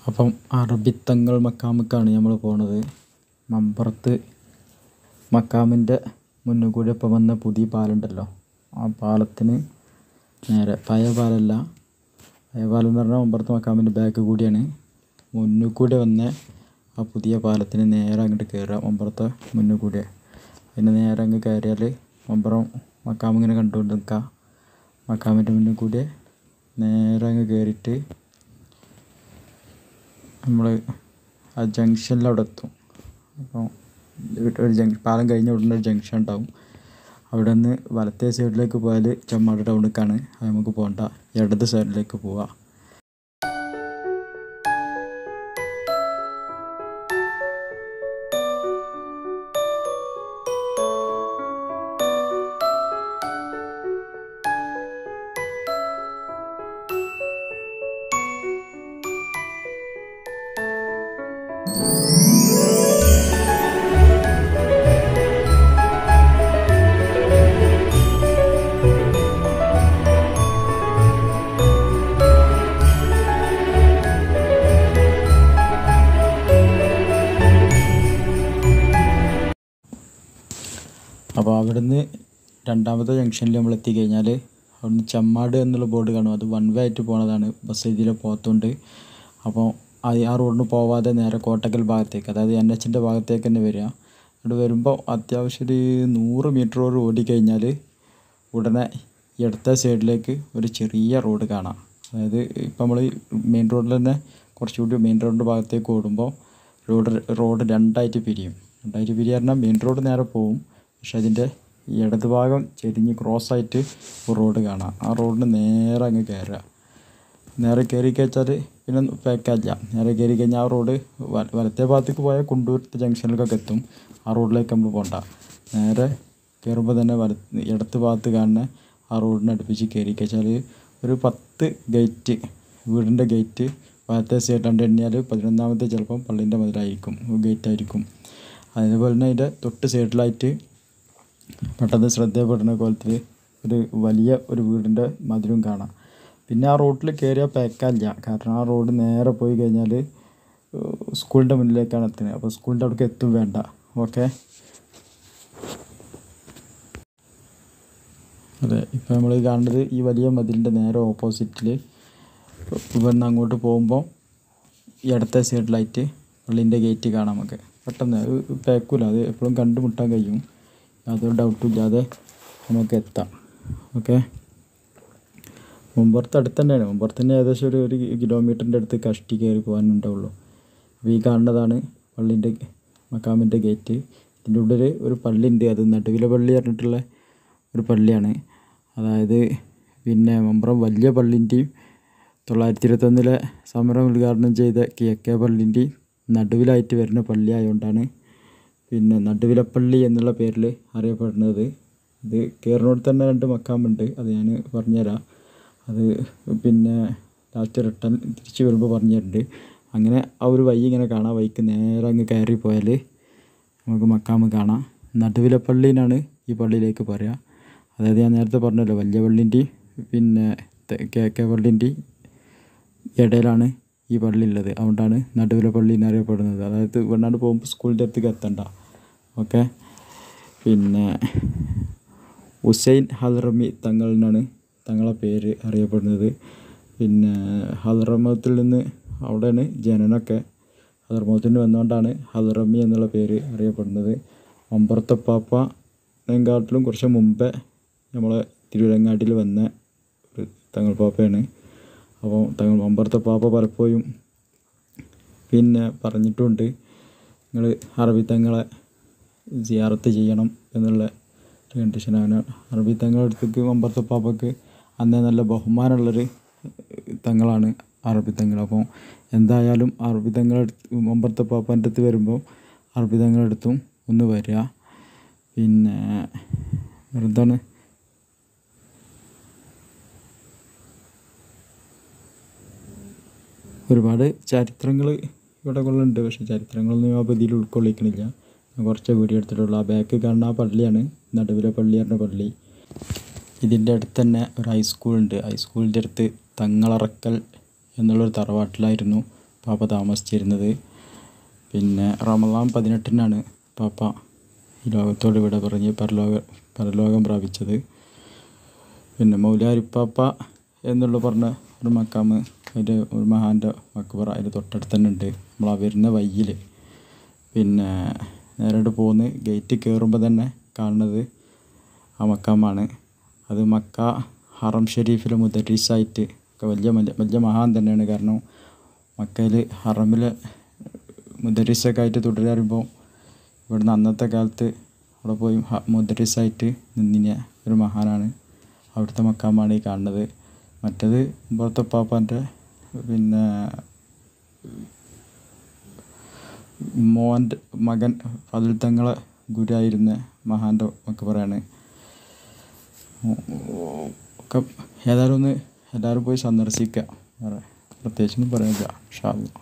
അപ്പം അറബിത്തങ്ങൾ മക്കാമിക്കാണ് നമ്മൾ പോണത്. മമ്പറത്ത് മക്കാമിൻ്റെ മുന്നിൽ കൂടി ഇപ്പം വന്ന പുതിയ പാലമുണ്ടല്ലോ, ആ പാലത്തിന് നേരെ പഴയ പാലമല്ല, പഴയ പാലം എന്ന് പറഞ്ഞാൽ മമ്പറത്ത് മക്കാമിൻ്റെ ബാക്ക് കൂടിയാണ്. മുന്നിൽ കൂടി വന്ന ആ പുതിയ പാലത്തിന് നേരെ അങ്ങോട്ട് കയറുക, മമ്പറത്തെ മുന്നിൽ കൂടി. അതിന് നേരെ അങ്ങ് കയറിയാൽ മമ്പറം മക്കാം ഇങ്ങനെ കണ്ടുകൊണ്ട് നിൽക്കുക. മക്കാമിൻ്റെ മുന്നിൽ കൂടി നേരെ അങ്ങ് കയറിയിട്ട് നമ്മൾ ആ ജംഗ്ഷനിൽ അവിടെ എത്തും. അപ്പോൾ ഒരു പാലം കഴിഞ്ഞ ഉടനെ ഒരു ജംഗ്ഷൻ ഉണ്ടാവും. അവിടെ നിന്ന് വലത്തേ സൈഡിലേക്ക് പോയാൽ ചെമ്മാട് ടൗണിലേക്കാണ്, അത് നമുക്ക് പോകണ്ട. ഇടത് സൈഡിലേക്ക് പോവുക. അപ്പോൾ അവിടുന്ന് രണ്ടാമത്തെ ജംഗ്ഷനിൽ നമ്മൾ എത്തിക്കഴിഞ്ഞാൽ അവിടുന്ന് ചെമ്മാട് എന്നുള്ള ബോർഡ് കാണും. അത് വൺ വേ ആയിട്ട് പോണതാണ്, ബസ് ഇതിലെ പോകത്തുണ്ട്. അപ്പോൾ ആ റോഡിന് പോവാതെ നേരെ കോട്ടക്കൽ ഭാഗത്തേക്ക്, അതായത് NH ഭാഗത്തേക്ക് തന്നെ വരിക. അവിടെ വരുമ്പോൾ അത്യാവശ്യം ഒരു 100 മീറ്റർ ഓടിക്കഴിഞ്ഞാൽ ഉടനെ ഇടത്തെ സൈഡിലേക്ക് ഒരു ചെറിയ റോഡ് കാണാം. അതായത് ഇപ്പം നമ്മൾ മെയിൻ റോഡിൽ തന്നെ കുറച്ചുകൂടി മെയിൻ റോഡിൻ്റെ ഭാഗത്തേക്ക് ഓടുമ്പോൾ റോഡ് രണ്ടായിട്ട് പിരിയും. പറഞ്ഞാൽ മെയിൻ റോഡ് നേരെ പോവും, പക്ഷെ അതിൻ്റെ ഇടത് ഭാഗം ചെരിഞ്ഞ് ക്രോസായിട്ട് ഒരു റോഡ് കാണാം. ആ റോഡിന് നേരെ അങ്ങ് കയറുക. നേരെ കയറി കഴിച്ചാൽ പിന്നെ പേക്കല്ല. നേരെ കയറി കഴിഞ്ഞാൽ ആ റോഡ് വലത്തേ ഭാഗത്തേക്ക് പോയാൽ കുണ്ടൂരത്തെ ജംഗ്ഷനിലേക്കൊക്കെ എത്തും. ആ റോഡിലേക്ക് നമ്മൾ പോകണ്ട. നേരെ കയറുമ്പോൾ തന്നെ ഇടത്ത് ഭാഗത്ത് കാണുന്ന ആ റോഡിന് അടുപ്പിച്ച് കയറി കഴിച്ചാൽ ഒരു 10 ഗേറ്റ്, വീടിൻ്റെ ഗേറ്റ് വലത്തേ സൈഡ് കണ്ട് എണ്ണിയാൽ 11ാമത്തെ ചിലപ്പം പള്ളീൻ്റെ മതിലായിരിക്കും, ഗേറ്റായിരിക്കും. അതേപോലെ തന്നെ അതിൻ്റെ തൊട്ട് സൈഡിലായിട്ട് പെട്ടെന്ന് ശ്രദ്ധയപ്പെടുന്ന കോലത്തിൽ ഒരു വലിയ ഒരു വീടിൻ്റെ മതിലും കാണാം. പിന്നെ ആ റോഡിൽ കയറിയാൽ പേക്കല്ല, കാരണം ആ റോഡ് നേരെ പോയി കഴിഞ്ഞാൽ സ്കൂളിൻ്റെ മുന്നിലേക്കാണ് എത്തുന്നത്. അപ്പോൾ സ്കൂളിൻ്റെ അവിടേക്ക് എത്തും വേണ്ട. ഓക്കെ, അതെ. ഇപ്പോൾ നമ്മൾ കാണുന്നത് ഈ വലിയ മതിലിൻ്റെ നേരെ ഓപ്പോസിറ്റിൽ ഇവിടുന്ന് അങ്ങോട്ട് പോകുമ്പോൾ ഇടത്തെ സൈഡിലായിട്ട് പള്ളീൻ്റെ ഗേറ്റ് കാണാം. നമുക്ക് പെട്ടെന്ന് പേക്കൂല, അത് എപ്പോഴും കണ്ടുമുട്ടാൻ കഴിയും, യാതൊരു ഡൗട്ടും ഇല്ലാതെ നമുക്ക് എത്താം. ഓക്കെ, മമ്പറത്ത് അടുത്ത് തന്നെയാണ്. മമ്പറത്ത് തന്നെ ഏകദേശം ഒരു കിലോമീറ്ററിൻ്റെ അടുത്ത് കഷ്ടി കയറി പോകാനുണ്ടാവുള്ളൂ. അപ്പോൾ ഈ കാണുന്നതാണ് പള്ളീൻ്റെ മക്കാമിൻ്റെ ഗേറ്റ്. ഇതിൻ്റെ ഉള്ളിൽ ഒരു പള്ളി ഉണ്ട്, അത് നടുവിലെ പള്ളി പറഞ്ഞിട്ടുള്ള ഒരു പള്ളിയാണ്. അതായത് പിന്നെ മമ്പറം വലിയ പള്ളിൻ്റെയും 921 സമരം ഉദ്ഘാടനം ചെയ്ത കിഴക്കേ പള്ളിൻ്റെയും നടുവിലായിട്ട് വരുന്ന പള്ളി ആയതുകൊണ്ടാണ് പിന്നെ നടുവിലപ്പള്ളി എന്നുള്ള പേരിൽ അറിയപ്പെടുന്നത്. ഇത് കയറിനോട് തന്നെ 2 മക്കാമുണ്ട്, അത് ഞാൻ പറഞ്ഞുതരാം. അത് പിന്നെ ലാസ്റ്റ് റിട്ടേൺ തിരിച്ച് വരുമ്പോൾ പറഞ്ഞിട്ടുണ്ട്. അങ്ങനെ ആ ഒരു വഴി ഇങ്ങനെ കാണാം. വഴിക്ക് നേരെ അങ്ങ് കയറി പോയാൽ നമുക്ക് മക്കാമ് കാണാം. നടുവിലപ്പള്ളി എന്നാണ് ഈ പള്ളിയിലേക്ക് പറയുക. അതായത് ഞാൻ നേരത്തെ പറഞ്ഞല്ലോ, വലിയ പള്ളിൻ്റെയും പിന്നെ കിഴക്കേ പള്ളിൻ്റെയും ഇടയിലാണ് ഈ പള്ളി ഉള്ളത്. അതുകൊണ്ടാണ് നടുവിലെ പള്ളി എന്നറിയപ്പെടുന്നത്. അതായത് ഇവിടുന്നാണ് പോകുമ്പോൾ സ്കൂളിൻ്റെ അടുത്തേക്ക് എത്തണ്ട. ഓക്കെ, പിന്നെ ഹുസൈൻ ഹദ്റമി തങ്ങൾ എന്നാണ് തങ്ങളെ പേര് അറിയപ്പെടുന്നത്. പിന്നെ ഹദ്റമൗത്തിൽ നിന്ന് അവിടെയാണ് ജനനമൊക്കെ. ഹദ്റമൗത്തിൽ വന്നുകൊണ്ടാണ് ഹദ്റമി എന്നുള്ള പേര് അറിയപ്പെടുന്നത്. മമ്പറത്തപ്പാപ്പനെക്കാട്ടിലും കുറച്ച് മുമ്പേ നമ്മളെ തിരുവരങ്ങാടിയിൽ വന്ന ഒരു തങ്ങൾ പാപ്പയാണ്. അപ്പോൾ മമ്പറത്തപ്പാപ്പ പലപ്പോഴും പിന്നെ പറഞ്ഞിട്ടുമുണ്ട്, നിങ്ങൾ അറബി തങ്ങളെ സിയാറത്ത് ചെയ്യണം എന്നുള്ള കണ്ടീഷനാണ്. അറബി തങ്ങളുടെ അടുത്തേക്ക് മമ്പറത്തപ്പാപ്പക്ക് അന്നേ നല്ല ബഹുമാനമുള്ളൊരു തങ്ങളാണ് അറബി തങ്ങൾ. അപ്പോൾ എന്തായാലും അറബി തങ്ങളടുത്ത് മമ്പറത്തപ്പാപ്പൻ്റെ അടുത്ത് വരുമ്പോൾ അറബി തങ്ങളുടെ അടുത്തും ഒന്ന് വരിക. പിന്നെ എന്താണ്, ഒരുപാട് ചരിത്രങ്ങൾ ഇവിടെ കൊള്ളുന്നുണ്ട്, പക്ഷേ ചരിത്രങ്ങളൊന്നും ആ ഇതിൽ ഉൾക്കൊള്ളിക്കണില്ല. ഞാൻ കുറച്ച് വീഡിയോ എടുത്തിട്ടുള്ളൂ. ആ ബാക്ക് കാണുന്ന ആ പള്ളിയാണ് നടുവിലെ പള്ളി പറഞ്ഞ പള്ളി. ഇതിൻ്റെ അടുത്ത് തന്നെ ഒരു ഹൈസ്കൂളുണ്ട്. ഹൈസ്കൂളിൻ്റെ അടുത്ത് തങ്ങളറക്കൽ എന്നുള്ളൊരു തറവാട്ടിലായിരുന്നു പാപ്പ താമസിച്ചിരുന്നത്. പിന്നെ റമളാൻ 18-നാണ് പാപ്പ ഈ ലോകത്തോട് വിട പറഞ്ഞ് പരലോകം പ്രാപിച്ചത്. പിന്നെ മൗലാരിപ്പാപ്പ എന്നുള്ള പറഞ്ഞ ഒരു മക്കാമ്, അതിൻ്റെ ഒരു മഹാൻ്റെ മക്ബറ അതിൻ്റെ തൊട്ടടുത്ത് തന്നെ ഉണ്ട്, നമ്മൾ വരുന്ന വഴിയിൽ. പിന്നെ നേരിട്ട് പോന്ന് ഗേറ്റ് കയറുമ്പോൾ തന്നെ കാണുന്നത് ആ മക്കാമാണ്. അത് മക്ക ഹറം ഷെരീഫിലെ മുദരീസായിട്ട് ഒക്കെ വലിയ മഹാൻ തന്നെയാണ്. കാരണം മക്കയിൽ ഹറമിലെ മുദരീസൊക്കെ ആയിട്ട് തുടരുമ്പോൾ ഇവിടുന്ന് അന്നത്തെ കാലത്ത് അവിടെ പോയി മുദരീസായിട്ട് നിന്നിന ഒരു മഹാനാണ്. അവിടുത്തെ മക്കാമാണ് ഈ കാണുന്നത്. മറ്റേത് പുറത്തെ പാപ്പാൻ്റെ പിന്നെ മോൻ്റെ മകൻ ഫാദുൽ തങ്ങളെ ഗുരുവായിരുന്ന മഹാൻ്റെ മക്ബറയാണ്. ഒക്കെ ഏതായാലും എല്ലാവരും പോയി സന്ദർശിക്കുക. വേറെ പ്രത്യേകിച്ചൊന്നും പറയാനില്ല. ഇൻഷാ അല്ലാഹ്.